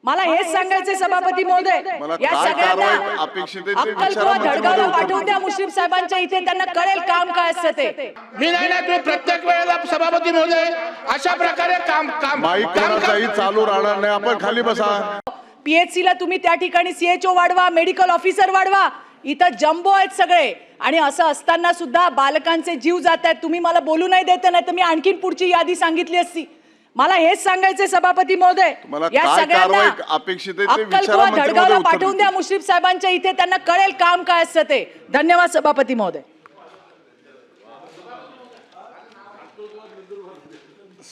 मला हेच सांगायचे सभापती महोदय, या सगळ्यांना अक्कलकोट धडगावला पाठवून द्या मुश्रीफ साहेबांच्या इथे, त्यांना कळेल काम काय असतं ते. मी नाही ना, तुम्ही प्रत्येक वेळेला सभापती महोदय अशा प्रकारे काम चालू राहणार नाही. आपण खाली बसा. PHC ला तुम्ही त्या ठिकाणी CHO वाढवा, मेडिकल ऑफिसर वाढवा. इथं जम्बो आहेत सगळे, आणि असं असताना सुद्धा बालकांचे जीव जात आहेत. तुम्ही मला बोलू नाही देत, नाही तर मी आणखीन पुढची यादी सांगितली असती. मला हेच सांगायचे सभापती महोदय, या सगळ्यांना अक्कलकोट धडगावला पाठवून द्या मुश्रीफ साहेबांच्या इथे, त्यांना कळेल काम काय असतं ते. धन्यवाद सभापती महोदय.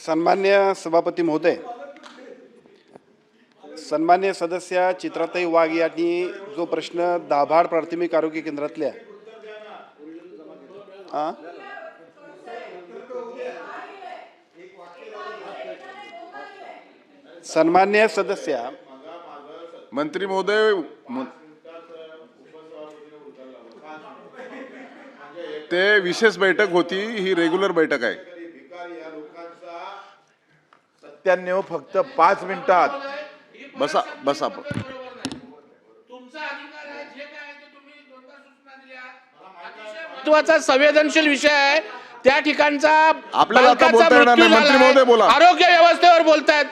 सन्मान्य सभापती महोदय, सन्मान्य सदस्य चित्राताई वाघ यांनी जो प्रश्न दाभाड प्राथमिक आरोग्य केंद्रातल्या सन्मान्य सदस्य मंत्री महोदय, ते विशेष बैठक होती, ही रेग्युलर बैठक आहे. 97 फक्त 5 मिनिटात. बसा बसा. महत्वाचा संवेदनशील विषय आहे. त्या ठिकाणचा आपल्याला आता बोलता येणार नाही. मंत्री महोदय बोला. आरोग्य व्यवस्थेवर बोलतायत,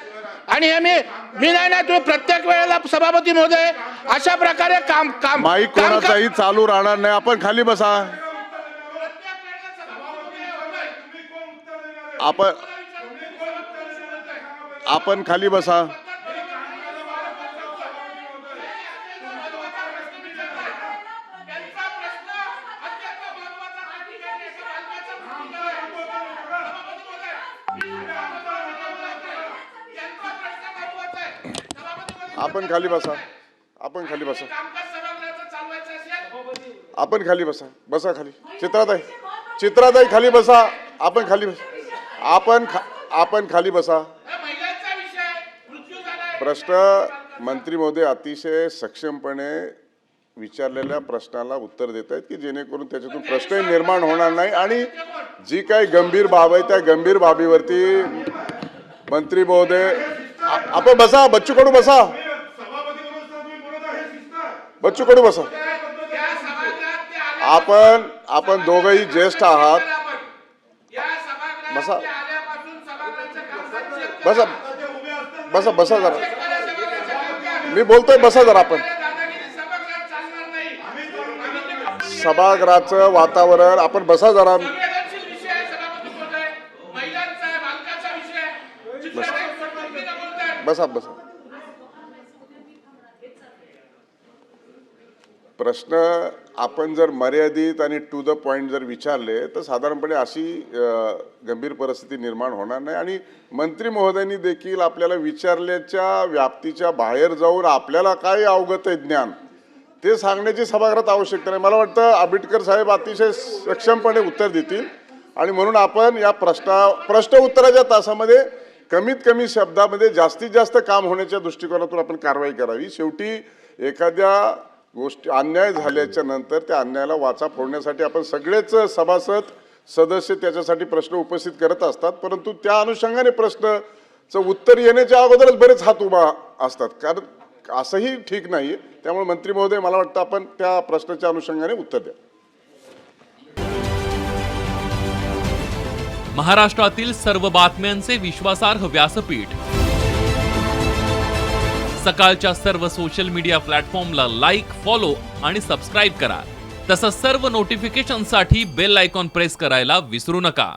आणि हे मी नाही ना, तुम्ही प्रत्येक वेळेला सभापती महोदय अशा प्रकारे माईक कोणाचाही चालू राहणार नाही. आपण खाली बसा. आपण खाली बसा. आपण खाली बसा. आपण खाली बसा. आपण खाली बसा. बसा खाली. चित्राताई खाली बसा. आपण खाली बसा. आपण खाली बसा. प्रश्न मंत्री महोदय अतिशय सक्षमपणे विचारलेल्या प्रश्नाला उत्तर देत आहेत की जेणेकरून त्याच्यातून प्रश्न निर्माण होणार नाही, आणि जी काही गंभीर बाब आहे त्या गंभीर बाबीवरती मंत्री महोदय आपण बसा. बच्चू कडू बसा. बच्चू कडू बसा. आपण दोघंही ज्येष्ठ आहात. बसा बसा बसा बसा जरा. मी बोलतोय, बसा जरा. आपण सभागृहाचं वातावरण, आपण बसा जरा. बसा बसा. प्रश्न आपण जर मर्यादित आणि टू द पॉइंट जर विचारले तर साधारणपणे अशी गंभीर परिस्थिती निर्माण होणार नाही, आणि मंत्री महोदयांनी देखील आपल्याला विचारल्याच्या व्याप्तीच्या बाहेर जाऊन आपल्याला काय अवगत आहे ज्ञान ते सांगण्याची सभागृहात आवश्यकता नाही. मला वाटतं आंबेडकर साहेब अतिशय सक्षमपणे उत्तर देतील, आणि म्हणून आपण या प्रश्न उत्तराच्या तासामध्ये कमीत कमी शब्दामध्ये जास्तीत जास्त काम होण्याच्या दृष्टिकोनातून आपण कारवाई करावी. शेवटी एखाद्या गोष्टी अन्याय झाल्याच्या नंतर त्या अन्यायाला वाचा फोडण्यासाठी आपण सगळेच सभासद सदस्य त्याच्यासाठी प्रश्न उपस्थित करत असतात, परंतु त्या अनुषंगाने प्रश्नाचं उत्तर येण्याच्या अगोदरच बरेच हात उभा असतात, कारण असंही ठीक नाही. त्यामुळे मंत्री महोदय, मला वाटतं आपण त्या प्रश्नाच्या अनुषंगाने उत्तर द्या. महाराष्ट्रातील सर्व बातम्यांचे विश्वासार्ह व्यासपीठ, सकाळच्या सर्व सोशल मीडिया प्लॅटफॉर्मला लाईक, फॉलो आणि सबस्क्राईब करा. तसंच सर्व नोटिफिकेशनसाठी बेल आयकॉन प्रेस करायला विसरू नका.